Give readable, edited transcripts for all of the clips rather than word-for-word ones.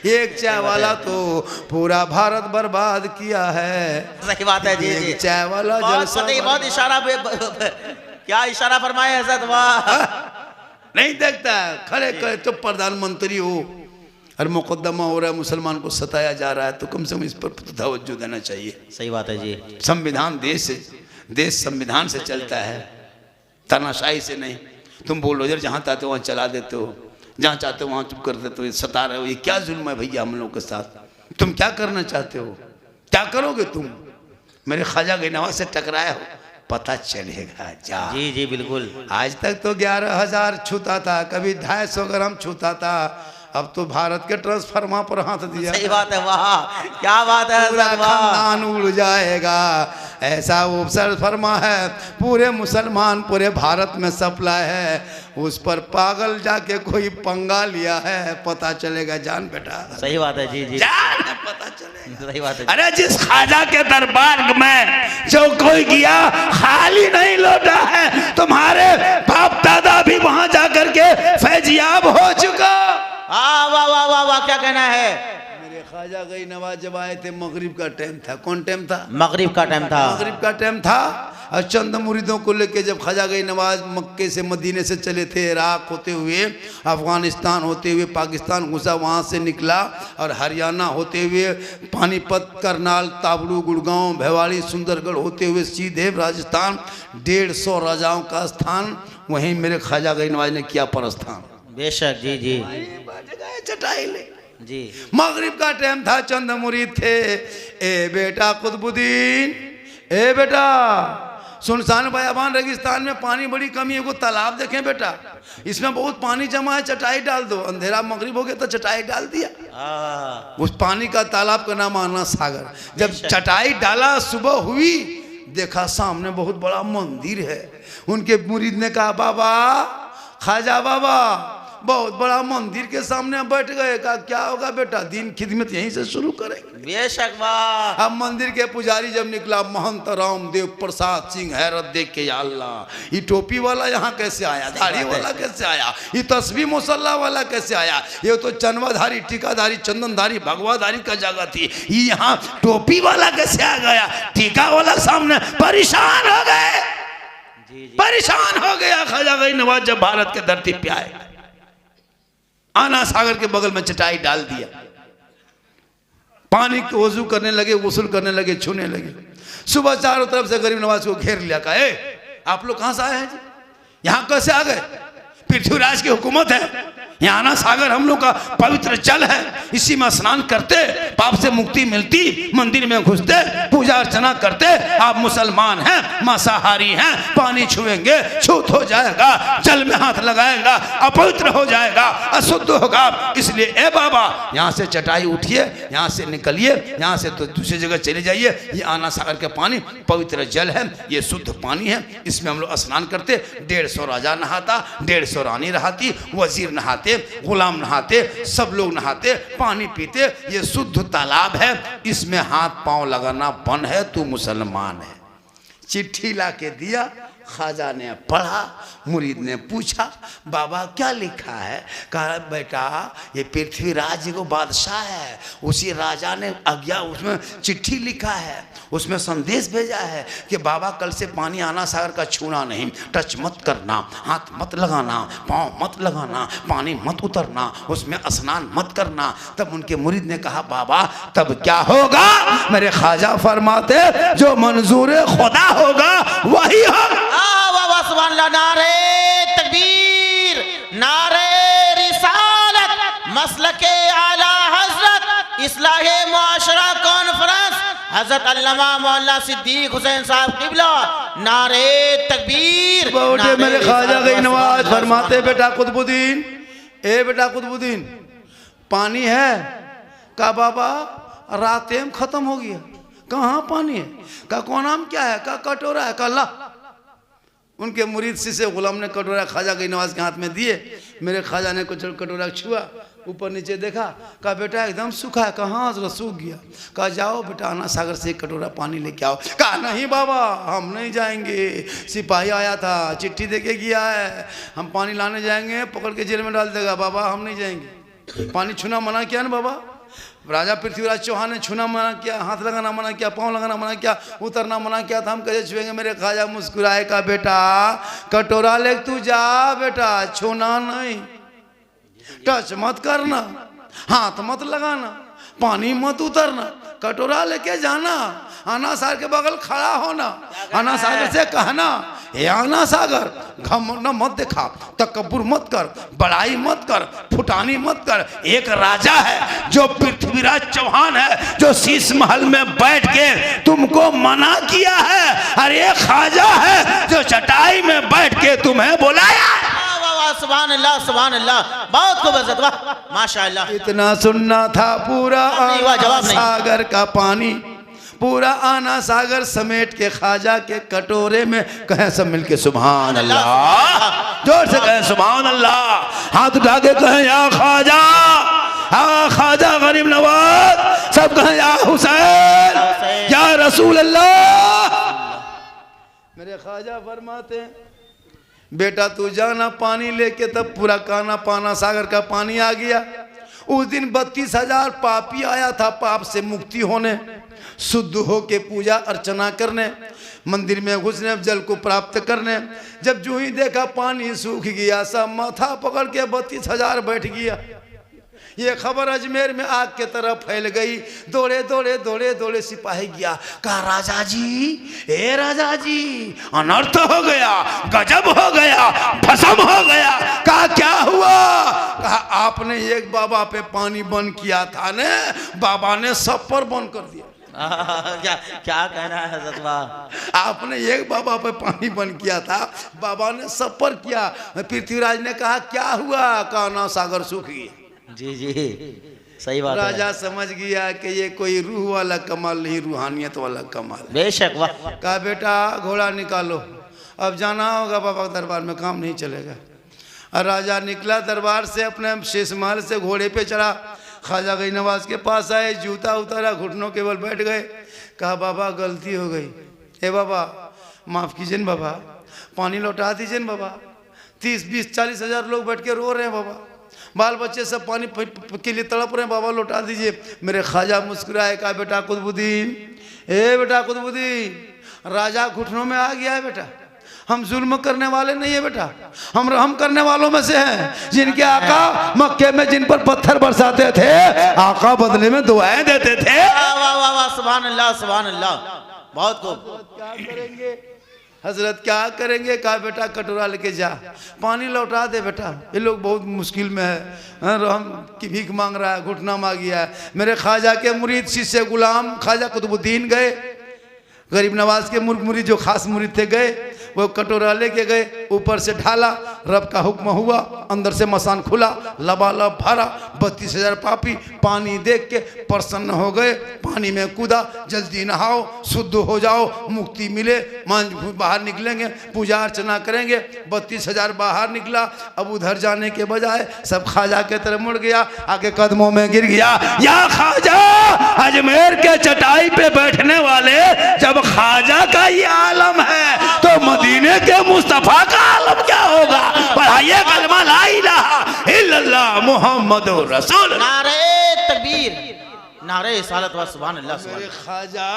एक चाय वाला तो पूरा भारत बर्बाद किया है। सही बात है जी। एक चाय वाला जलसा बहुत इशारा क्या इशारा फरमाया हज़रत, वाह। नहीं देखता है, खड़े खड़े तो प्रधानमंत्री हो और मुकदमा हो रहा है, मुसलमान को सताया जा रहा है, तो कम से कम इस पर तवज्जो देना चाहिए। सही बात है जी। संविधान देश संविधान से चलता है, तानाशाही से नहीं। तुम बुलडोजर जहाँ चाहते हो वहाँ चला देते हो, जहाँ चाहते हो वहाँ चुप कर देते हो, सता रहे हो। ये क्या जुल्म है भैया हम लोग के साथ? तुम क्या करना चाहते हो? क्या करोगे तुम? मेरे ख्वाजा गनीनवाज से टकराया हो, पता चलेगा जा। जी जी बिल्कुल। आज तक तो 11,000 छूता था, कभी 250 ग्राम छूता था, अब तो भारत के ट्रांसफार्मर पर हाथ दिया। सही बात है, वाह क्या बात है, पूरा खानदान उड़ जाएगा। ऐसा वो ट्रांसफार्मर है, पूरे मुसलमान पूरे भारत में सप्लाई है, उस पर पागल जाके कोई पंगा लिया है, पता चलेगा जान बेटा। सही बात है जी जी, जान पता चलेगा। सही बात है। अरे जिस ख्वाजा के दरबार में जो कोई गया खाली नहीं लौटा है, तुम्हारे बाप दादा भी वहां जाकर के फैजियाब हो चुका। वाह वाह वाह वाह वाह, क्या कहना है। मेरे ख्वाजा गनीनवाज जब आए थे, मगरिब का टाइम था। कौन टाइम था? मगरिब का टाइम था। मगरिब का टाइम था। और चंद मुरीदों को लेके जब ख्वाजा गनीनवाज मक्के से मदीने से चले थे, इराक होते हुए अफगानिस्तान होते हुए पाकिस्तान घुसा, वहाँ से निकला और हरियाणा होते हुए पानीपत, करनाल, ताबड़ू, गुड़गांव, भेवाड़ी, सुंदरगढ़ होते हुए सीधे राजस्थान। 150 राजाओं का स्थान वहीं मेरे ख्वाजा गनीनवाज ने किया प्रस्थान। बेशक जी जी चटाई ले जी। मगरिब का टाइम था, चंद मुरीद थे। ए बेटा कुतुबुद्दीन, ए बेटा सुनसान बयाबान रेगिस्तान में पानी बड़ी कमी है, वो तालाब देखें बेटा, इसमें बहुत पानी जमा है, चटाई डाल दो। अंधेरा मगरिब हो गया तो चटाई डाल दिया। उस पानी का तालाब का नाम आना सागर। जब चटाई डाला, सुबह हुई, देखा सामने बहुत बड़ा मंदिर है। उनके मुरीद ने कहा, बाबा ख्वाजा बाबा, बहुत बड़ा मंदिर के सामने बैठ गए। कहा क्या होगा बेटा, दिन खिदमत यहीं से शुरू करेंगे। बेशक वाह। अब मंदिर के पुजारी जब निकला, महंत रामदेव प्रसाद सिंह, हैरत देख के, या अल्लाह ये टोपी वाला यहाँ कैसे आया, दाढ़ी वाला कैसे आया, ये तस्बीह मुसल्ला वाला कैसे आया, ये तो चनवाधारी, टीकाधारी, चंदनधारी, भगवाधारी का जगह थी, ये यहाँ टोपी वाला कैसे आ गया। टीका वाला सामने परेशान हो गए, परेशान हो गया ख्वाजा गनीनवाज जब भारत के धरती पे आए। आना सागर के बगल में चटाई डाल दिया, पानी को वजू करने लगे, गुस्ल करने लगे, छूने लगे। सुबह चारों तरफ से गरीब नवाज को घेर लिया। कहा आप लोग कहां से आए हैं जी, यहाँ कैसे आ गए? पृथ्वीराज की हुकूमत है, यहाँ आना सागर हम लोग का पवित्र जल है, इसी में स्नान करते पाप से मुक्ति मिलती, मंदिर में घुसते पूजा अर्चना करते। आप मुसलमान हैं, मांसाहारी हैं, पानी छुएंगे छूत हो जाएगा, जल में हाथ लगाएगा अपवित्र हो जाएगा, अशुद्ध होगा। इसलिए ए बाबा यहाँ से चटाई उठिए, यहाँ से निकलिए, यहाँ से तो दूसरी जगह चले जाइए। ये आना सागर के पानी पवित्र जल है, ये शुद्ध पानी है, इसमें हम लोग स्नान करते। 150 राजा नहाता, 150 रानी नहाती, वजीर नहाते, गुलाम नहाते, सब लोग नहाते, पानी पीते। ये शुद्ध तालाब है, इसमें हाथ पांव लगाना बंद है, तू मुसलमान है। चिट्ठी ला के दिया, ख्वाजा ने पढ़ा, मुरीद ने पूछा बाबा क्या लिखा है? कहा बेटा ये पृथ्वीराज को बादशाह है, उसी राजा ने आज्ञा, उसमें चिट्ठी लिखा है, उसमें संदेश भेजा है कि बाबा कल से पानी आना सागर का छूना नहीं, टच मत करना, हाथ मत लगाना, पाँव मत लगाना, पानी मत उतरना, उसमें स्नान मत करना। तब उनके मुरीद ने कहा बाबा तब क्या होगा? मेरे ख्वाजा फरमाते जो मंजूर खुदा होगा वही होगा। नारे तकबीर, नारे रिसालत, मसलके आला हजरत, इस्लाहे मुआशरा कॉन्फ्रेंस, हजरत अल्लामा मौलाना सिद्दीक हुसैन साहब किबला, नारे तकबीर। मेरे ख्वाजा गनीनवाज फरमाते बेटा कुतुबुद्दीन, ए बेटा कुतुबुद्दीन पानी है? का बाबा रातें खत्म हो गया। कहाँ पानी है? का कौन नाम क्या है? का कटोरा है? का ला। उनके मुरीद से गुलाम ने कटोरा ख्वाजा गनीनवाज के हाथ में दिए। मेरे ख्वाजा ने कुछ कटोरा छुआ, ऊपर नीचे देखा, कहा बेटा एकदम सूखा है। कहाँ सूख गया? कहा जाओ बेटा आना सागर से कटोरा पानी लेके आओ। कहा नहीं बाबा हम नहीं जाएंगे, सिपाही आया था चिट्ठी देके गया है, हम पानी लाने जाएंगे पकड़ के जेल में डाल देगा, बाबा हम नहीं जाएंगे। पानी छूना मना किया ना बाबा। राजा पृथ्वीराज चौहान ने छूना मना किया, हाथ लगाना मना किया, पाँव लगाना मना किया, उतरना मना किया था। हम कैसे छुएंगे? मेरे ख्वाजा मुस्कुराए का बेटा कटोरा ले तू जा बेटा, छूना नहीं, टच मत करना, हाथ मत लगाना, पानी मत उतरना, कटोरा लेके जाना, आना सागर के बगल खड़ा होना, आना सागर से कहना हे आना सागर घमंड मत दिखा, तकब्बुर मत कर, बड़ाई मत कर, फुटानी मत कर। एक राजा है जो पृथ्वीराज चौहान है, जो शीश महल में बैठ के तुमको मना किया है, और एक ख्वाजा है जो चटाई में बैठ के तुम्हें बुलाया। सुभान अल्लाह, सुभान अल्लाह, बहुत खूब इज्जत, वाह माशाअल्लाह। इतना सुनना था पूरा जवाब नहीं। सागर का पानी, पूरा आना सागर समेट के ख्वाजा के कटोरे में। कहें सब मिलके सुभान अल्लाह, जोर से कहें सुभान अल्लाह, हाथ उठा के कहें या ख्वाजा, हाँ ख्वाजा गरीब नवाज, सब कहें या हुसैन, या रसूल अल्लाह। मेरे ख्वाजा फरमाते हैं बेटा तू जाना पानी लेके। तब पूरा काना पाना सागर का पानी आ गया। उस दिन 32,000 पापी आया था पाप से मुक्ति होने, शुद्ध हो के पूजा अर्चना करने, मंदिर में घुसने, जल को प्राप्त करने। जब जो ही देखा पानी सूख गया, सब माथा पकड़ के 32,000 बैठ गया। ये खबर अजमेर में आग के तरह फैल गई। दौड़े दौड़े दौड़े दौड़े सिपाही गया, कहा राजा जी, ए राजा जी, अनर्थ हो गया, गजब हो गया, भस्म हो गया। कहा क्या हुआ? कहा आपने एक बाबा पे पानी बंद किया था ने, बाबा ने सब पर बंद कर दिया। क्या क्या कहना है हज़रत? आपने एक बाबा पे पानी बंद किया था, बाबा ने सब पर किया। पृथ्वीराज ने कहा क्या हुआ? कहा ना सागर सूख गया। जी जी सही बात है। राजा समझ गया कि ये कोई रूह वाला कमाल नहीं, रूहानियत वाला कमाल। बेशक, वाह। कहा बेटा घोड़ा निकालो, अब जाना होगा बाबा के दरबार में, काम नहीं चलेगा। और राजा निकला दरबार से, अपने शीश महल से घोड़े पे चढ़ा, ख्वाजा गई नवाज के पास आए, जूता उतारा, घुटनों के बल बैठ गए। कहा बाबा गलती हो गई, हे बाबा माफ़ कीजिए न बाबा, पानी लौटा दीजिए न बाबा। 30, 20, 40 हज़ार लोग बैठ के रो रहे हैं बाबा, बाल बच्चे सब पानी के लिए तड़प रहे हैं, बाबा लौटा दीजिए। मेरे ख्वाजा मुस्कुराए, कहा बेटा कुतुबुद्दीन, ए बेटा कुतुबुद्दीन, राजा घुटनों में आ गया है बेटा, हम जुल्म करने वाले नहीं है बेटा, हम रहम करने वालों में से हैं। जिनके आका मक्के में जिन पर पत्थर बरसाते थे, आका बदले में दुआएं देते थे। वाह वाह वाह, सुभान अल्लाह, सुभान अल्लाह, बहुत खूब। क्या करेंगे हजरत, क्या करेंगे? कहा बेटा कटोरा लेके जा, पानी लौटा दे बेटा, ये लोग बहुत मुश्किल में है, रहम की भीख मांग रहा है, घुटना मांग गया है। मेरे ख्वाजा के मुरीद शिष्य गुलाम ख्वाजा कुतुबुद्दीन गए, गरीब नवाज के मुरीद जो खास मुरीद थे गए, वो कटोरा लेके गए, ऊपर से ढाला, रब का हुक्म हुआ, अंदर से मसान खुला, लबालब भरा, 32,000 पापी पानी देख के प्रसन्न हो गए, पानी में कूदा, जल्दी नहाओ, शुद्ध हो जाओ, मुक्ति मिले, बाहर निकलेंगे, पूजा अर्चना करेंगे। 32,000 बाहर निकला। अब उधर जाने के बजाय सब ख्वाजा के तरफ मुड़ गया, आके कदमों में गिर गया, या ख्वाजा, अजमेर के चटाई पे बैठने वाले जब ख्वाजा का ये आलम है तो मदीने के मुस्तफा का आलम क्या होगा? पढ़ाइए कलमा ला इलाहा इल्लल्लाह मुहम्मदुर रसूल। नारे तकबीर, नारे रिसालत व सुभान अल्लाह। मेरे ख्वाजा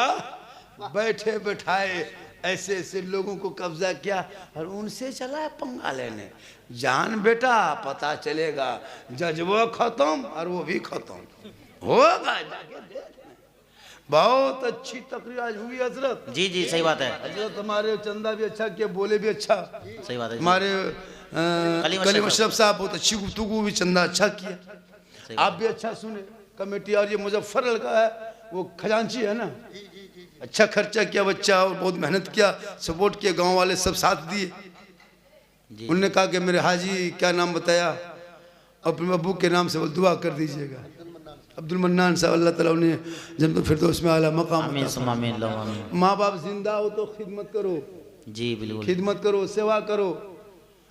बैठे बैठाए ऐसे ऐसे लोगों को कब्जा किया और उनसे चला है पंगा लेने। जान बेटा पता चलेगा, जज्बा खत्म और वो भी खत्म होगा, जाके देख। बहुत अच्छी तकरीर आज हुई हजरत। जी जी सही बात है हजरत, हमारे चंदा भी अच्छा किया, बोले भी अच्छा, सही बात है। हमारे कलीम अशरफ साहब बहुत अच्छी गुफ्तगू भी, चंदा अच्छा किया, आप भी अच्छा सुने। कमेटी और ये मुजफ्फर लड़का है, वो खजांची है ना, अच्छा खर्चा किया बच्चा, और बहुत मेहनत किया, सपोर्ट किया, गांव वाले सब साथ दिए। उनने कहा कि मेरे हाजी क्या नाम बताया, अपने अब्बू के नाम से वो दुआ कर दीजिएगा, अब्दुल मन्नान साहब, अल्लाह ताला उन्हें जन्नत फिरदौस में आला मकाम। माँ बाप जिंदा हो तो खिदमत करो, जी बिल्कुल, खिदमत करो, सेवा करो,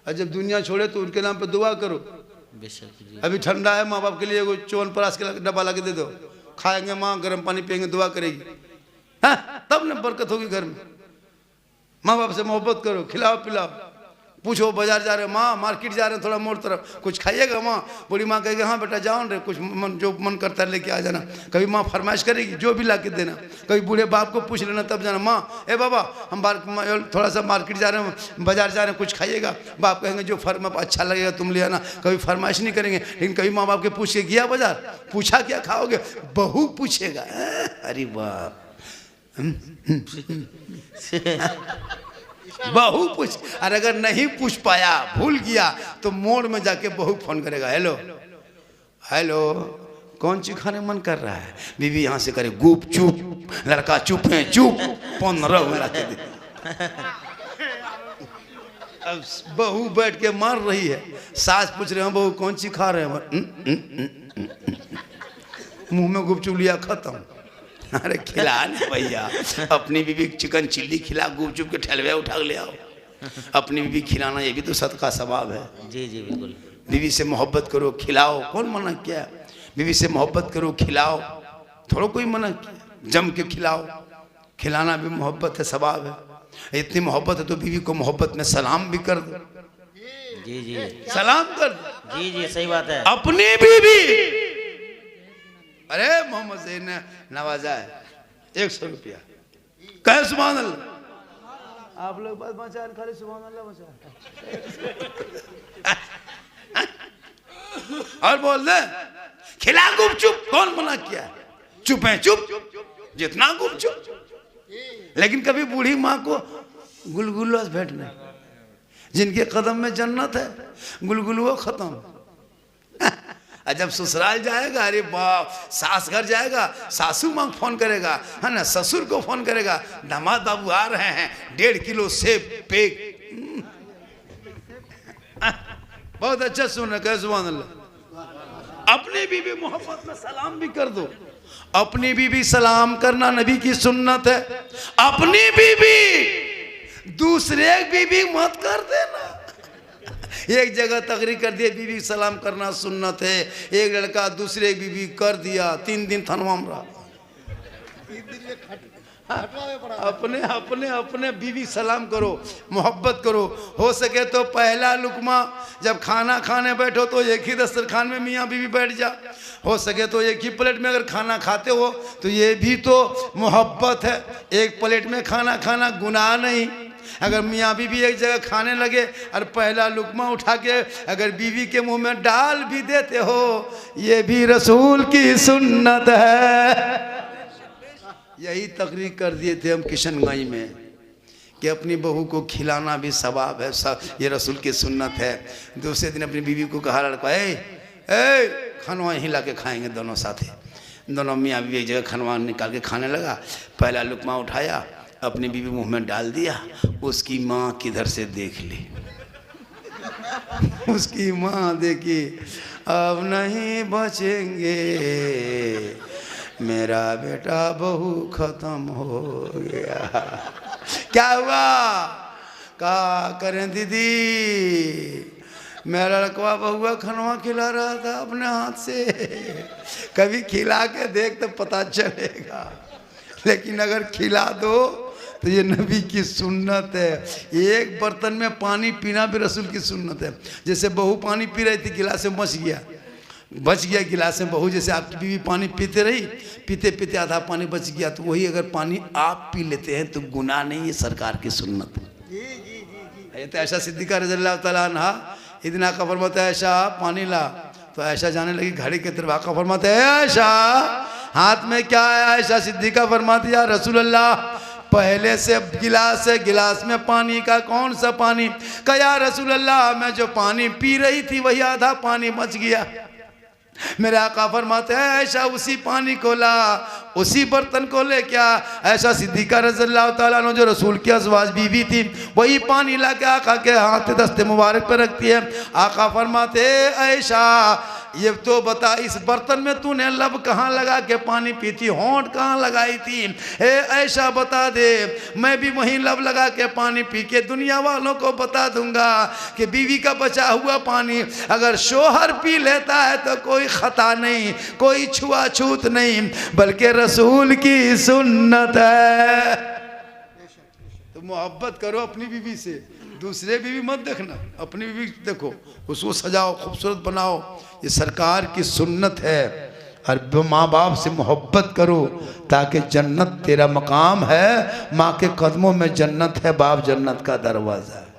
और जब दुनिया छोड़े तो उनके नाम पे दुआ करो। अभी ठंडा है, माँ बाप के लिए वो च्यवनप्राश का डब्बा ला के दे दो, खाएंगे माँ, गर्म पानी पियेंगे, दुआ करेगी, हाँ तब न बरकत होगी घर में। माँ बाप से मोहब्बत करो, खिलाओ पिलाओ, पूछो बाजार जा रहे हो माँ, मार्केट जा रहे हैं थोड़ा मोड़ तरफ, कुछ खाइएगा माँ? बूढ़ी माँ कहेगी हाँ बेटा जाओ रे, कुछ मन जो मन करता है लेके आ जाना। कभी माँ फरमाइश करेगी जो भी ला के देना। कभी बूढ़े बाप को पूछ लेना तब जाना, माँ ए बाबा हम थोड़ा सा मार्केट जा रहे हैं, बाजार जा रहे हैं, कुछ खाइएगा? बाप कहेंगे जो अच्छा लगेगा तुम ले आना। कभी फरमाइश नहीं करेंगे। लेकिन कभी माँ बाप के पूछ के गया बाजार, पूछा क्या खाओगे? बहू पूछेगा। अरे बाप, बहू पूछ। और अगर नहीं पूछ पाया, भूल गया, तो मोड़ में जाके बहू फोन करेगा, हेलो हेलो कौन चीज खाने मन कर रहा है? बीवी यहाँ से करे गुप चुप, लड़का चुप है चुप, 15 ला के दे। अब बहू बैठ के मार रही है, सास पूछ रहे हैं बहू कौन चीज खा रहे हैं? मुंह में गुपचुप लिया, खत्म। अरे खिला नहीं भैया, अपनी बीवी चिकन चिल्ली खिला, गुपचुप के ठलवे उठा ले आओ। अपनी बीवी खिलाना ये भी तो सदका सवाब है। जी जी बिल्कुल। बीवी से मोहब्बत करो, खिलाओ। कौन मना किया? बीवी से मोहब्बत करो, खिलाओ। थोड़ा कोई मना किया? जम के खिलाओ। खिलाना भी मोहब्बत है, सवाब है। इतनी मोहब्बत है तो बीवी को मोहब्बत में सलाम भी कर दो। जी जी सलाम कर दो। जी जी सही बात है। अपनी बीवी, अरे मोहम्मद से ने नवाजा है 100 रुपया, कहे सुभान अल्लाह। आप लोग बस बचा खाली सुभान अल्लाह बचा। और बोल दे खिला गुपचुप, कौन मना किया? चुप है चुप, जितना गुपचुप। लेकिन कभी बूढ़ी माँ को गुलगुला भेंटना, जिनके कदम में जन्नत है, गुलगुलुआ खत्म। जब ससुराल जाएगा, अरे बाप, सास घर जाएगा, सासू माँ फोन करेगा, है ना, ससुर को फोन करेगा, दामाद बाबू आ रहे हैं, 1.5 किलो सेब पेक। बहुत अच्छा सुन रहे, कहे सुभान अल्लाह। अपनी बीवी मोहब्बत में सलाम भी कर दो। अपनी बीवी सलाम करना नबी की सुन्नत है। अपनी बीवी, दूसरे बीवी मत कर देना। एक जगह तकरीर कर दिया बीवी सलाम करना सुन्नत है, एक लड़का दूसरे बीवी कर दिया, 3 दिन थनवा में रहा। अपने अपने अपने बीवी सलाम करो, मोहब्बत करो। हो सके तो पहला लुकमा जब खाना खाने बैठो तो एक ही दस्तरखान में मियाँ बीवी बैठ जा। हो सके तो एक ही प्लेट में अगर खाना खाते हो तो ये भी तो मोहब्बत है। एक प्लेट में खाना खाना गुनाह नहीं। अगर मियाँ बीवी एक जगह खाने लगे और पहला लुकमा उठा के अगर बीवी के मुंह में डाल भी देते हो, ये भी रसूल की सुन्नत है। यही तकरीर कर दिए थे हम किशनगंज में कि अपनी बहू को खिलाना भी सवाब है, सब ये रसूल की सुन्नत है। दूसरे दिन अपनी बीवी को कहा लड़का, ए खानवा यहीं ला के खाएंगे दोनों साथ। दोनों मियाँ बीवी एक जगह खानवा निकाल के खाने लगा, पहला लुकमा उठाया, अपनी बीवी मुंह में डाल दिया। उसकी माँ किधर से देख ली, उसकी माँ देखी, अब नहीं बचेंगे, मेरा बेटा बहू खत्म हो गया। क्या हुआ? क्या करें दीदी, मेरा लड़का बहुआ खनवा खिला रहा था अपने हाथ से। कभी खिला के देख तो पता चलेगा, लेकिन अगर खिला दो तो ये नबी की सुन्नत है। एक बर्तन में पानी पीना भी रसूल की सुन्नत है। जैसे बहू पानी पी रही थी, गिलास में बच गया गिलास में बहू, जैसे आपकी बीवी पानी पीते रही, पीते पीते आधा पानी बच गया, तो वही अगर पानी आप पी लेते हैं तो गुनाह नहीं, ये सरकार की सुन्नत है। ये तो ऐसा सिद्दीक़ा रज़ियल्लाहु तआला अन्हा इतना का फरमाता है, ऐसा पानी ला, तो ऐसा जाने लगी घड़ी के तरफ, आका फरमाते हैं ऐसा हाथ में क्या है? ऐसा सिद्दीक़ा फरमाती या रसूल अल्लाह, पहले से गिलास है, गिलास में पानी का कौन सा पानी? कहा या रसूल अल्लाह, मैं जो पानी पी रही थी वही आधा पानी बच गया। मेरे आका फरमाते हैं ऐसा उसी पानी को ला, उसी बर्तन को ले। क्या? ऐसा सिद्दीक़ा रज़ियल्लाहु तआला अन्हा जो रसूल की अज़वाज बीवी थी, वही पानी ला के आका के हाथ दस्ते मुबारक पर रखती है। आका फरमाते ऐसा, ये तो बता इस बर्तन में तूने लब कहाँ लगा के पानी पी थी, होंठ कहाँ लगाई थी? ऐसा बता दे, मैं भी वहीं लब लगा के पानी पी के दुनिया वालों को बता दूंगा कि बीवी का बचा हुआ पानी अगर शोहर पी लेता है तो कोई खता नहीं, कोई छुआछूत नहीं, बल्कि रसूल की सुन्नत है। तो मोहब्बत करो अपनी बीवी से, दूसरे बीवी मत देखना, अपनी बीवी देखो, उसको सजाओ, खूबसूरत बनाओ। ये सरकार की सुन्नत है। और माँ बाप से मोहब्बत करो ताकि जन्नत तेरा मकाम है। माँ के कदमों में जन्नत है, बाप जन्नत का दरवाज़ा है।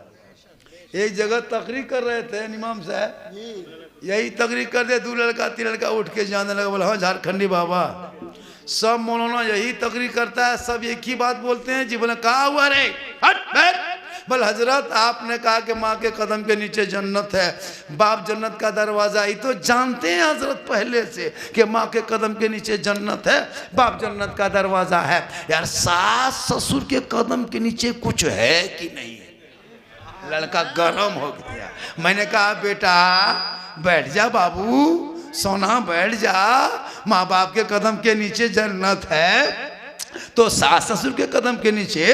एक जगह तकरीर कर रहे थे इमाम साहब, यही तकरीर कर दे, 2 लड़का 3 लड़का उठ के जाने लगा, बोला हाँ झारखंडी बाबा, सब मौलाना यही तकरीर करता है, सब एक ही बात बोलते हैं जी। बोले कहा हुआ रे, हट बैठ। बोले हजरत आपने कहा कि माँ के कदम के नीचे जन्नत है, बाप जन्नत का दरवाज़ा। ही तो जानते हैं हजरत पहले से कि माँ के कदम के नीचे जन्नत है, बाप जन्नत का दरवाज़ा है। यार सास ससुर के कदम के नीचे कुछ है कि नहीं? लड़का गरम हो गया। मैंने कहा बेटा बैठ जा बाबू, सोना बैठ जा, माँ बाप के कदम के नीचे जन्नत है तो सास ससुर के कदम के नीचे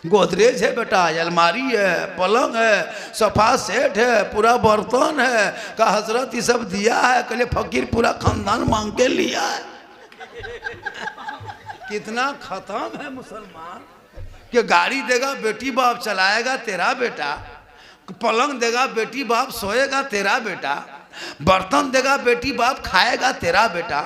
गोदरेज है बेटा, अलमारी है, पलंग है, सोफा सेट है, पूरा बर्तन है। का हजरत ये सब दिया है? कल फकीर पूरा खानदान मांग के लिया है। कितना खत्म है मुसलमान कि गाड़ी देगा बेटी बाप चलाएगा तेरा बेटा, पलंग देगा बेटी बाप सोएगा तेरा बेटा, बर्तन देगा बेटी बाप खाएगा तेरा बेटा,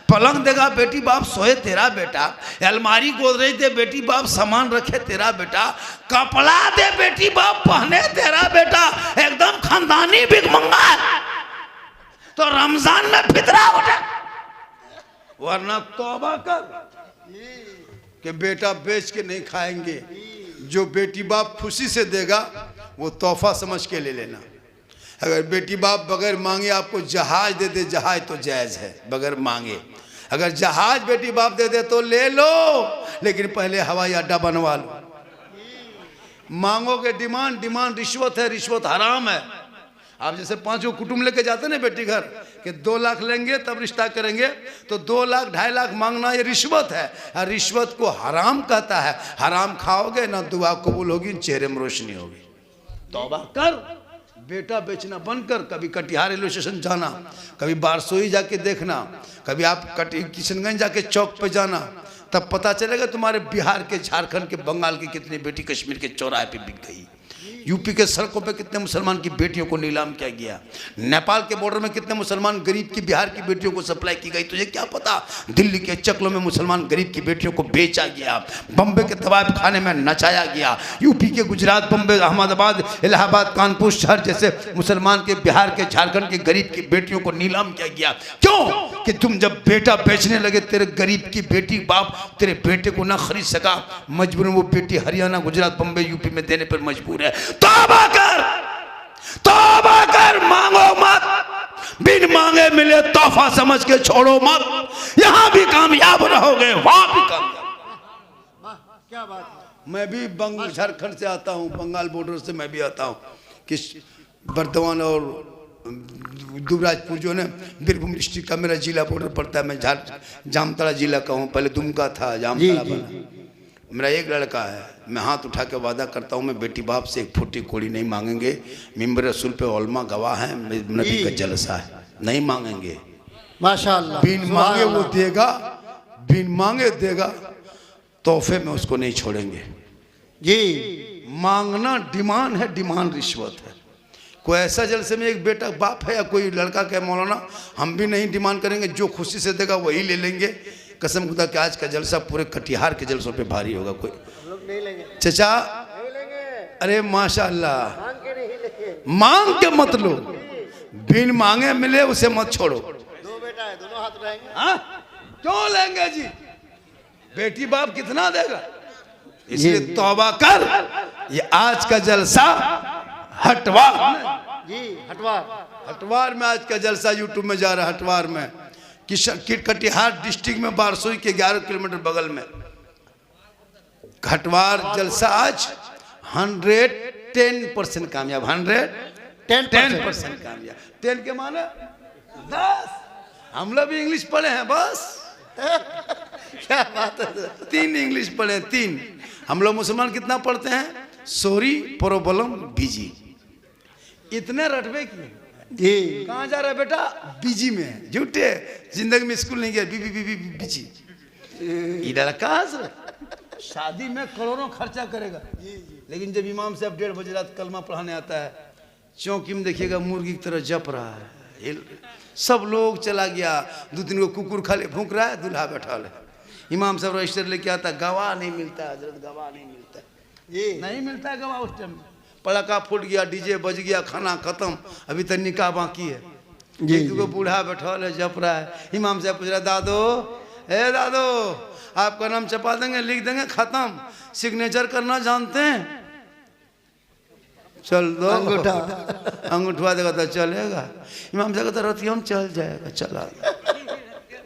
पलंग देगा बेटी बाप सोए तेरा बेटा, अलमारी गोदरेज दे बेटी बाप सामान रखे तेरा बेटा, कपड़ा दे बेटी बाप पहने तेरा बेटा, एकदम खानदानी भिखमंगा है। तो रमजान में फितरा उठे, वरना तौबा कर कि बेटा बेच के नहीं खाएंगे। जो बेटी बाप खुशी से देगा वो तोहफा समझ के ले लेना। अगर बेटी बाप बगैर मांगे आपको जहाज दे दे, जहाज तो जायज़ है बगैर मांगे। अगर जहाज बेटी बाप दे दे तो ले लो, लेकिन पहले हवाई अड्डा बनवा लो। मांगोगे डिमांड, डिमांड रिश्वत है, रिश्वत हराम है। आप जैसे 5 कुटुंब लेके जाते ना बेटी घर कि 2 लाख लेंगे तब रिश्ता करेंगे, तो 2 लाख 2.5 लाख मांगना ये रिश्वत है। और रिश्वत को हराम कहता है। हराम खाओगे ना दुआ कबूल होगी, चेहरे में रोशनी होगी। तौबा कर, बेटा बेचना बंद कर। कभी कटिहार रेलवे स्टेशन जाना, कभी बारसोई जाके देखना, कभी आप किशनगंज जाके चौक पे जाना, तब पता चलेगा तुम्हारे बिहार के, झारखंड के, बंगाल की कितनी बेटी कश्मीर के चौराहे पे बिक गई। यूपी के सड़कों पे कितने मुसलमान की बेटियों को नीलाम किया गया। नेपाल के बॉर्डर में कितने मुसलमान गरीब की बिहार की बेटियों को सप्लाई की गई। तुझे क्या पता? दिल्ली के चकलों में मुसलमान गरीब की बेटियों को बेचा गया, बम्बे के तवाब खाने में नचाया गया। यूपी के गुजरात, बम्बे, अहमदाबाद, इलाहाबाद, कानपुर शहर जैसे मुसलमान के, बिहार के, झारखंड के गरीब की बेटियों को नीलाम किया गया। क्यों? कि तुम जब बेटा बेचने लगे, तेरे गरीब की बेटी बाप तेरे बेटे को ना खरीद सका, मजबूर वो बेटी हरियाणा, गुजरात, बम्बे, यूपी में देने पर मजबूर है। तौबा कर, तौबा कर, मांगो मत। बिन मांगे मिले तोहफा समझ के छोड़ो मत। यहां भी कामयाब रहोगे, वहां भी कामयाब। क्या बात है। मैं भी झारखंड से आता हूं, बंगाल बॉर्डर से मैं भी आता हूं। किस बर्दवान और दुबराजपुर जो है बीरभूम डिस्ट्रिक्ट का मेरा जिला बॉर्डर पड़ता है। मैं जामताड़ा जिला का हूँ, पहले दुमका था, जामताड़ा बना। मेरा एक लड़का है, मैं हाथ उठा के वादा करता हूँ मैं बेटी बाप से 1 फुटी कोड़ी नहीं मांगेंगे। मिंबर रसूल पे उलमा गवाह है, नबी का जलसा है, नहीं मांगेंगे। माशाअल्लाह। बिन मांगे वो देगा, बिन मांगे देगा, तोहफे में उसको नहीं छोड़ेंगे जी। मांगना डिमांड है, डिमांड रिश्वत है। कोई ऐसा जलसे में एक बेटा बाप है या कोई लड़का कहे मौलाना हम भी नहीं डिमांड करेंगे, जो खुशी से देगा वही ले लेंगे। कसम खुदा कि आज का जलसा पूरे कटिहार के जलसों पे भारी होगा। कोई नहीं लेंगे चचा, अरे माशाअल्लाह, मांग के मत लो, बिन मांगे मिले उसे मत छोड़ो। 2 बेटा है, दोनों हाथ रहेंगे। हाँ क्यों लेंगे जी? बेटी बाप कितना देगा? इसलिए तौबा कर। ये आज का जलसा हटवार जी, हटवार, हटवार में आज का जलसा यूट्यूब में जा रहा है। हटवार में कटिहार डिस्ट्रिक्ट में बारसोई के 11 किलोमीटर बगल में हटवार जलसा आज 110% कामयाब। 110% कामयाब। 10 के माने 10। हम लोग भी इंग्लिश पढ़े हैं बस। क्या बात है। 3 इंग्लिश पढ़े, 3। हम लोग मुसलमान कितना पढ़ते हैं? Sorry, problem, busy. इतने रटवे की जी। कहाँ जा रहा है बेटा? बिजी में। झूठे, जिंदगी में स्कूल नहीं गया, बिजी। इधर कहाँ से शादी में करोड़ों खर्चा करेगा, लेकिन जब इमाम साहब 1:30 बजे रात कलमा पढ़ाने आता है, चौकी में देखिएगा मुर्गी की तरह जप रहा है, सब लोग चला गया, 2-3 को कुकुर खाले भूख रहा है, दूल्हा बैठा है। इमाम साहब रजिस्टर लेके आता, गवाह नहीं मिलता हजरत, गवाह नहीं मिलता, ये नहीं मिलता है गवाह। उस टाइम पड़ाका फूट गया, डीजे बज गया, खाना खत्म, अभी तक निकाह बाकी है। को बूढ़ा बैठा है, जप रहा है। इमाम साहब पूछ रहा, दादो ए दादो, आपका नाम छपा देंगे, लिख देंगे, खत्म, सिग्नेचर करना जानते हैं? चल दो अंगूठा, अंगूठा देगा तो चलेगा। इमाम साहब कहता रतियम चल जाएगा, चला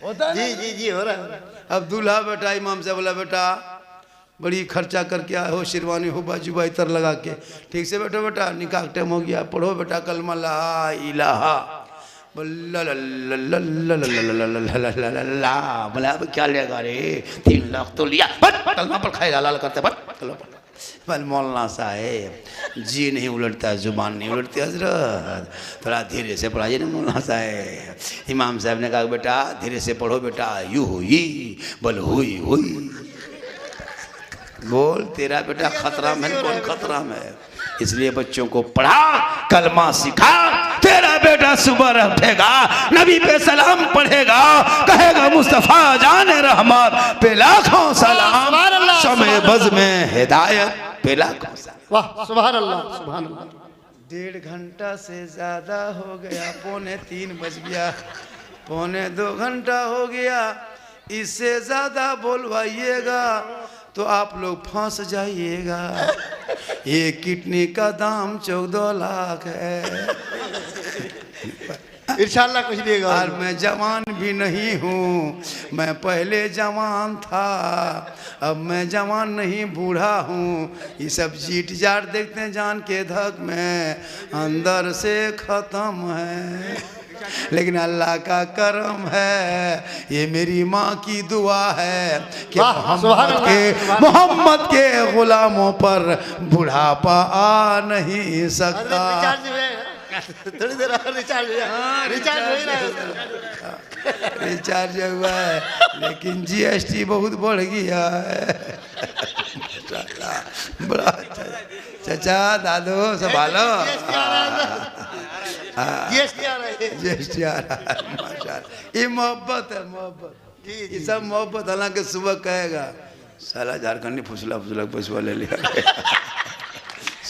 होता है। जी हो रहा है। अब दूल्हा बेटा, इमाम साहब बोला बेटा बड़ी खर्चा करके आए हो, शेरवानी हो, बाजूबा इतर लगा के, ठीक से बैठो बेटा, निकाह टाइम हो गया, पढ़ो बेटा कलमा ला इलाहा बोला अब क्या लेगा रे, 3 लाख तो लिया, कलमा पर खाए लाल करते, मौलाना साहेब जी नहीं उलटता, जुबान नहीं उलटती हजरत, थोड़ा धीरे से पढ़ाइए ना मौलाना साहेब। इमाम साहब ने कहा बेटा धीरे से पढ़ो बेटा, यू हुई बल हुई हुई, बोल तेरा बेटा खतरा में, कौन खतरा में, इसलिए बच्चों को पढ़ा, कलमा सिखा, तेरा बेटा सुबह रखेगा, नबी पे सलाम पढ़ेगा, कहेगा मुस्तफा जाने रहमत पे लाखों सलाम, समय बज में हिदायत पे लाखों सलाम। वाह सुभान अल्लाह सुभान अल्लाह। 1.5 घंटा से ज्यादा हो गया, 2:45 बज गया, 2:45 घंटा हो गया, इससे ज्यादा बोलवाइएगा तो आप लोग फंस जाइएगा। ये किडनी का दाम 14 लाख है। इंशाल्लाह कुछ देगा। और मैं जवान भी नहीं हूँ, मैं पहले जवान था, अब मैं जवान नहीं बूढ़ा हूँ। ये सब जीट जाट देखते हैं जान के धक में, अंदर से ख़त्म है, लेकिन अल्लाह का करम है, ये मेरी माँ की दुआ है कि मोहम्मद के गुलामों पर बुढ़ापा आ नहीं सकता। थोड़ी देर और रिचार्ज रिचार्ज हुआ है, लेकिन जीएसटी बहुत बढ़ गया है। बड़ा अच्छा चाचा दादू संभालो, जीएसटी आ रहा है माशाल्लाह। ये मोहब्बत है, मोहब्बत, ये सब मोहब्बत। हालांकि सुबह कहेगा साला झारखंडी फुसला फुसला पैसा ले लिया,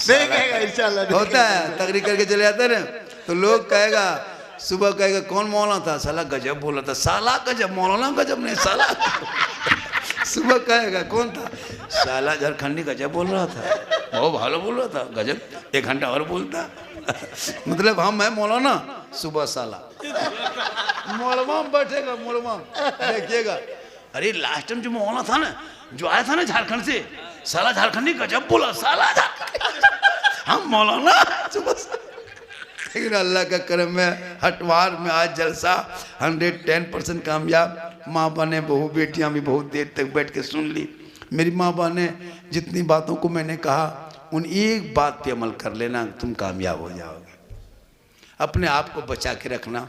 होता है, तकरीर करके चले जाते हैं ना, तो लोग कहेगा, सुबह कहेगा कौन मौलाना था, साला गजब बोला था, साला गजब, मौलाना गजब नहीं साला। सुबह कहेगा कौन था, साला झारखंडी गजब बोल रहा था, बहुत भालो बोल रहा था, गजब, 1 घंटा और बोलता। मतलब हम है मौलाना, सुबह साला मौलवा बैठेगा, मौलवा देखिएगा, अरे लास्ट टाइम जो मौलाना था ना, जो आया था ना झारखंड से, साला झारखंडी गजब बोला, साला हम मौलाना सुबह। लेकिन अल्लाह का करम में हटवार में आज जलसा 110% कामयाब। माँ बने बहू बेटियां भी बहुत देर तक बैठ के सुन ली। मेरी माँ बने जितनी बातों को मैंने कहा, उन एक बात पे अमल कर लेना, तुम कामयाब हो जाओगे। अपने आप को बचा के रखना,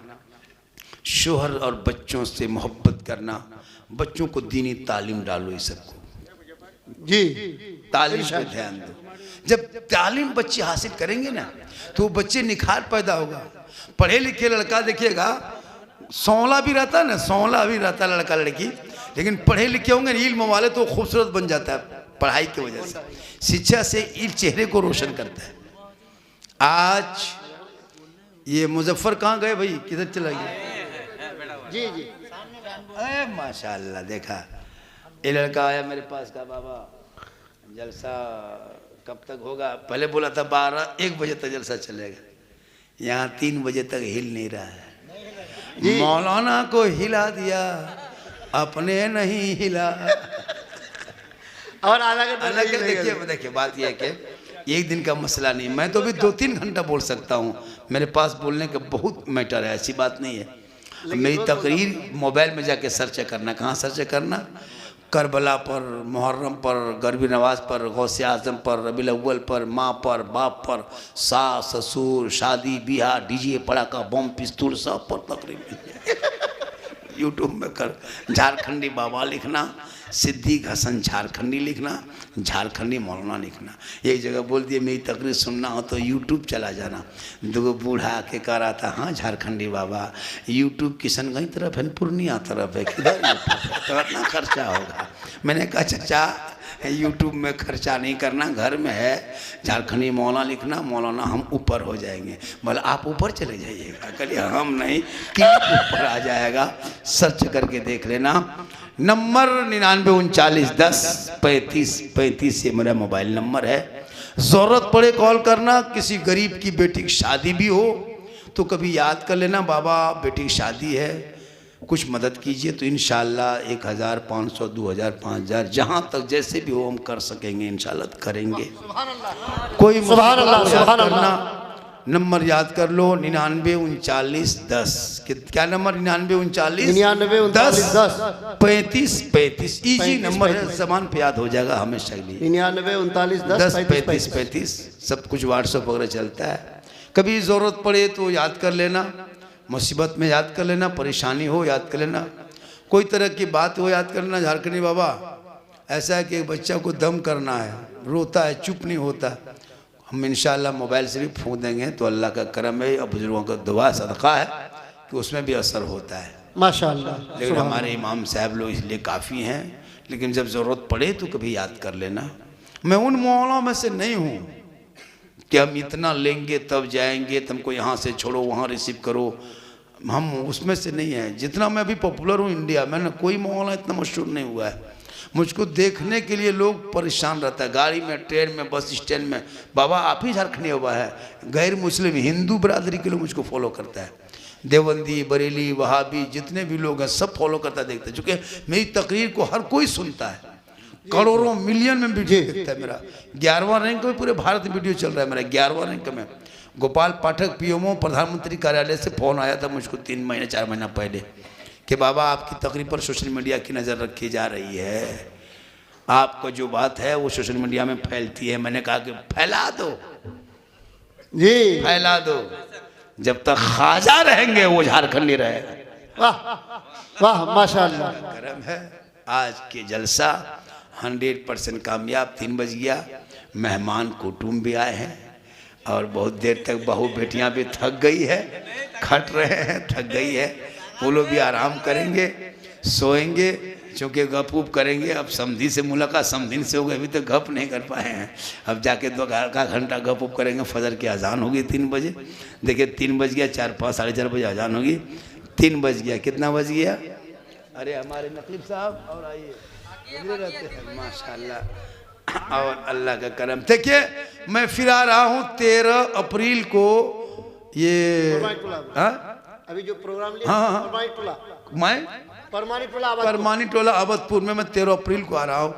शोहर और बच्चों से मोहब्बत करना, बच्चों को दीनी तालीम डालो, ये सबको जी तालीम पे ध्यान दो। जब तालीम बच्चे हासिल करेंगे ना, तो बच्चे निखार पैदा होगा। पढ़े लिखे लड़का देखिएगा, सौला भी रहता है ना, सौला भी रहता है लड़का लड़की, लेकिन पढ़े लिखे होंगे इल्म वाले तो खूबसूरत बन जाता है पढ़ाई की वजह से। शिक्षा से इल्म चेहरे को रोशन करता है। आज ये मुजफ्फर कहाँ गए भाई, किधर चला गया? जी जी अरे माशाल्लाह, देखा ये लड़का आया मेरे पास, का बाबा जलसा कब तक होगा? पहले बोला था 12-1 बजे तक जलसा चलेगा, यहाँ 3 बजे तक हिल नहीं रहा है। मौलाना को हिला दिया, अपने नहीं हिला। और आधा घंटा देखिए बात यह है कि एक दिन का मसला नहीं, मैं तो भी 2-3 घंटा बोल सकता हूँ, मेरे पास बोलने का बहुत मैटर है, ऐसी बात नहीं है। मेरी तकरीर मोबाइल में जाके सर्च करना, कहाँ सर्च करना, करबला पर, मुहर्रम पर, गरबी नवाज पर, गौसे आजम पर, रबीउल अव्वल पर, माँ पर, बाप पर, सास ससुर, शादी ब्याह, डीजे पड़ाका बम पिस्तूल सब पर तकरीर। यूट्यूब में कर झारखंडी बाबा लिखना, सिद्दीक हसन झारखंडी लिखना, झारखंडी मौलाना लिखना। एक जगह बोल दिए मेरी तकरीर सुनना हो तो यूट्यूब चला जाना। दो बूढ़ा आके कह रहा था हाँ झारखंडी बाबा यूट्यूब किशनगंज तरफ है, पूर्णिया तरफ है, किधर यूट्यूब है, तो इतना खर्चा होगा। मैंने कहा चाचा यूट्यूब में खर्चा नहीं करना, घर में है झारखंडी मौलाना लिखना, मौलाना हम ऊपर हो जाएंगे। बोला आप ऊपर चले जाइएगा। कहिए हम नहीं, क्लिक ऊपर आ जाएगा, सर्च करके देख लेना। नंबर 9939103535 ये मेरा मोबाइल नंबर है। ज़रूरत पड़े कॉल करना। किसी गरीब की बेटी की शादी भी हो तो कभी याद कर लेना, बाबा बेटी की शादी है कुछ मदद कीजिए, तो इंशाल्लाह 1000 500 2000 5000 जहाँ तक जैसे भी हो हम कर सकेंगे इंशाल्लाह करेंगे। कोई सुभान अल्लाह, सुभान अल्लाह। नंबर याद कर लो 993910। क्या नंबर? 9939 10 3535। इजी नंबर है, सामान पे याद हो जाएगा हमेशा के लिए। 99 10 39 35 35 सब कुछ व्हाट्सएप वगैरह चलता है। कभी ज़रूरत पड़े तो याद कर लेना, मुसीबत में याद कर लेना, परेशानी हो याद कर लेना, कोई तरह की बात हो याद कर लेना। झारखंडी बाबा ऐसा है कि एक बच्चा को दम करना है, रोता है, चुप नहीं होता, हम इंशाल्लाह मोबाइल से भी फूंक देंगे तो अल्लाह का करम है और बुजुर्गों का दुआ सदका है कि उसमें भी असर होता है माशाअल्लाह। लेकिन हमारे इमाम साहब लोग इसलिए काफ़ी हैं, लेकिन जब ज़रूरत पड़े तो कभी याद कर लेना। मैं उन मौलाना में से नहीं हूँ कि हम इतना लेंगे तब जाएंगे, तुमको यहाँ से छोड़ो वहाँ रिसीव करो, हम उसमें से नहीं हैं। जितना मैं अभी पॉपुलर हूँ इंडिया में ना, कोई मौलाना इतना मशहूर नहीं हुआ है। मुझको देखने के लिए लोग परेशान रहता है, गाड़ी में, ट्रेन में, बस स्टैंड में, बाबा आप ही झारखंडी बाबा है। गैर मुस्लिम हिंदू बरादरी के लोग मुझको फॉलो करता है, देवबंदी, बरेली, वहाबी जितने भी लोग हैं सब फॉलो करता देखते हैं, चूँकि मेरी तकरीर को हर कोई सुनता है, करोड़ों मिलियन में वीडियो देखता है। मेरा 11वां रैंक में पूरे भारत में वीडियो चल रहा है, मेरा 11वां रैंक में। गोपाल पाठक पीएमओ प्रधानमंत्री कार्यालय से फ़ोन आया था मुझको 3 महीने 4 महीना पहले कि बाबा आपकी तकरीर पर सोशल मीडिया की नज़र रखी जा रही है, आपका जो बात है वो सोशल मीडिया में फैलती है। मैंने कहा कि फैला दो जी, फैला दो, जब तक ख्वाजा रहेंगे वो झारखंडी रहेगा। वाह वाह माशाअल्लाह। करम है आज के जलसा 100% कामयाब। 3 बज गया, मेहमान कुटुंब भी आए हैं और बहुत देर तक बहू बेटियां भी थक गई है, खट रहे हैं, थक गई है, वो लोग भी आराम करेंगे, सोएंगे, चूँकि गप उप करेंगे। अब समधी से मुलाकात समधिन से हो गई, अभी तक गप नहीं कर पाए हैं, अब जाके 2 घंटा गप उप करेंगे। फजर की अजान होगी 3 बजे, देखिए 3 बज गया, 4 5 साढ़े 4 बजे अजान होगी, 3 बज गया, कितना बज गया? अरे हमारे नकीब साहब और आइए, रहते हैं माशाल्लाह और अल्लाह का करम। देखिए मैं फिर आ रहा हूँ 13 अप्रैल को, ये अभी जो प्रोग्राम लिया हाँ मैं परमानी टोला अवधपुर में मैं 13 अप्रैल को आ रहा हूँ।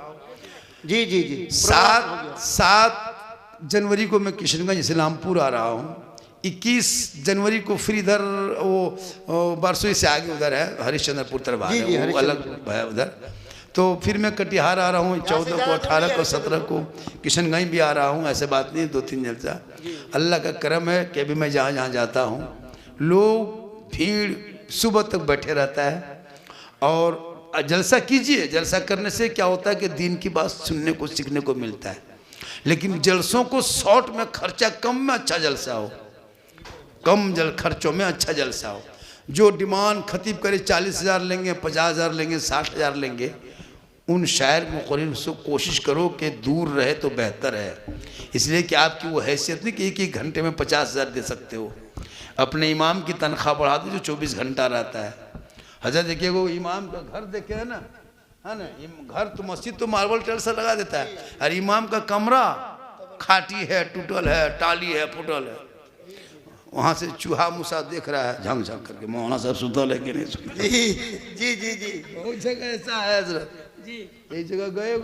जी जी जी। 7 जनवरी को मैं किशनगंज इस्लामपुर आ रहा हूँ। 21 जनवरी को फिर इधर वो बरसोई से आगे उधर है हरिश्चंद्रपुर तरफ आ रहे हैं, वो अलग है उधर। तो फिर मैं कटिहार आ रहा हूँ 14 को, 18 को, 17 को किशनगंज भी आ रहा हूँ। ऐसे बात नहीं, 2-3 जलसा। अल्लाह का करम है कि अभी मैं जहाँ जहाँ जाता हूँ लोग भीड़ सुबह तक बैठे रहता है। और जलसा कीजिए, जलसा करने से क्या होता है कि दीन की बात सुनने को सीखने को मिलता है। लेकिन जलसों को शॉर्ट में, खर्चा कम में अच्छा जलसा हो, कम खर्चों में अच्छा जलसा हो। जो डिमांड खतीब करे 40,000 लेंगे, 50,000 लेंगे, 60,000 लेंगे, उन शायर मुक़र्रिर से कोशिश करो कि दूर रहे तो बेहतर है। इसलिए कि आपकी वो हैसियत नहीं कि एक घंटे में 50,000 दे सकते हो। अपने इमाम की तनख्वाह बढ़ा दो जो 24 घंटा रहता है। हजरत देखिए वो इमाम का घर देखे है ना, घर तो मस्जिद तो मार्बल टाइल से लगा देता है, और इमाम का कमरा खाटी है, टूटल है, टाली है, फुटल है। वहाँ से चूहा मुसा देख रहा है झांक झांक करके, मौलाना साहब सुतल है कि नहीं सुतल। जी जी जी। बहुत जगह ऐसा है हजरत जी। एक जगह गए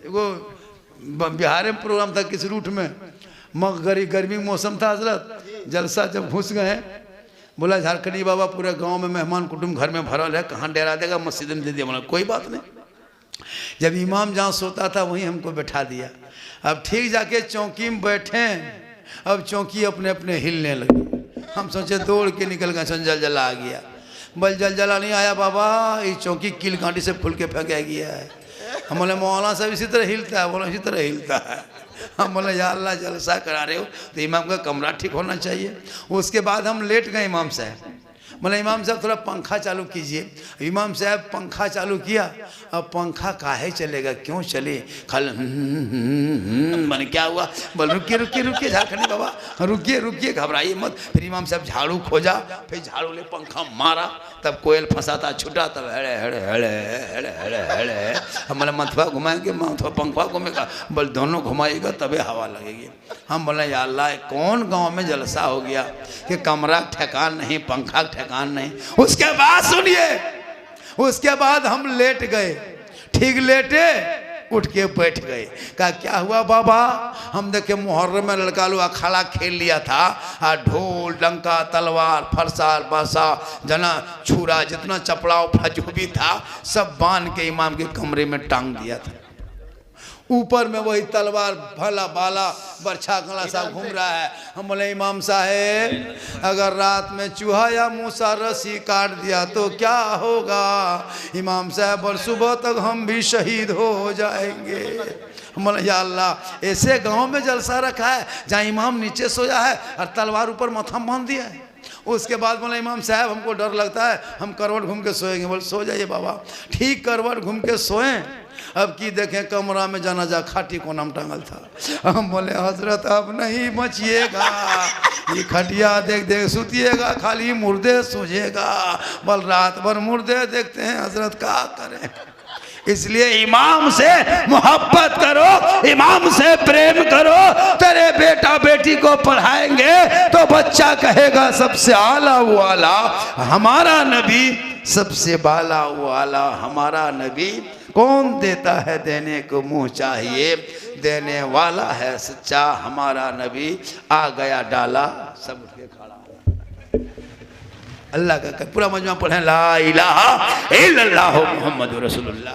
वो बिहार में प्रोग्राम था किस रूट में, गर्मी मौसम था हजरत, जलसा जब घुस गए बोला झारखंडी बाबा पूरे गांव में मेहमान कुटुंब घर में भरल है, कहाँ डेरा देगा, मस्जिद में दे दिया। बोला कोई बात नहीं। जब इमाम जहाँ सोता था वहीं हमको बैठा दिया। अब ठीक जाके चौकी में बैठे, अब चौकी अपने अपने हिलने लगी। हम सोचे दौड़ के निकल गए, जलजला आ गया। बल जला नहीं आया बाबा, ये चौकी कील कांटी से फुल के फेंका गया है। हम बोले मौलाना साहब इसी तरह हिलता है, बोला इसी तरह हिलता है। हम बोले या अल्लाह जलसा करा रहे हो तो इमाम का कमरा ठीक होना चाहिए। उसके बाद हम लेट गए इमाम साहब, बोले इमाम साहब थोड़ा पंखा चालू कीजिए। इमाम साहब पंखा चालू किया, अब पंखा काहे चलेगा, क्यों चले, खाली मैंने क्या हुआ, बोल रुकिए रुकिए रुकिए झारखंडी बाबा रुकिए रुकिए, घबराइए मत। फिर इमाम साहब झाड़ू खोजा, फिर झाड़ू ले पंखा मारा, तब कोयल फंसाता छूटा, तब हेड़े हेड़े हेड़े हेड़े हेड़े हेड़े। हम बोले मथुआ घुमाएंगे, मथुआ पंखा घूमेगा, बोल दोनों घुमाएगा तभी हवा लगेगी। हम बोले या अल्लाह कौन गाँव में जलसा हो गया कि कमरा ठेकान नहीं, पंखा ठेकान नहीं। उसके बाद सुनिए, उसके बाद हम लेट गए, ठीक लेटे उठ के बैठ गए। कहा क्या हुआ बाबा, हम देखे मुहर्रम में लड़का लोग अखाड़ा खेल लिया था, ढोल डंका तलवार फरसार बासा जना छुरा जितना चपड़ाव जो भी था सब बांध के इमाम के कमरे में टांग दिया था। ऊपर में वही तलवार भला बाला बरछा गला सा घूम रहा है। हम बोले इमाम साहेब अगर रात में चूहा या मूसा रस्सी काट दिया तो क्या होगा। इमाम साहब और सुबह तक हम भी शहीद हो जाएंगे। हम बोले या अल्लाह ऐसे गांव में जलसा रखा है जहाँ इमाम नीचे सोया है और तलवार ऊपर माथा बांध दिया है। उसके बाद बोला इमाम साहब हमको डर लगता है, हम करवट घूम के सोएंगे। बोले सो जाइए बाबा। ठीक करवट घूम के सोए, अब की देखें कमरा में जनाजा खाटी को नाम टांगल था। हम बोले हजरत अब नहीं बचिएगा, ये खटिया देख देख सुतिएगा, खाली मुर्दे सूझेगा। बल रात भर मुर्दे देखते हैं हजरत, क्या करें। इसलिए इमाम से मोहब्बत करो, इमाम से प्रेम करो। तेरे बेटा बेटी को पढ़ाएंगे तो बच्चा कहेगा सबसे आला वाला हमारा नबी, सबसे बाला वाला हमारा नबी। कौन देता है देने को मुंह चाहिए, देने वाला है सच्चा हमारा नबी। आ गया डाला सब उठ के खड़ा। अल्लाह का पूरा मजमा पढ़े ला इलाहा इल्लल्लाह मुहम्मदुर रसूलुल्लाह।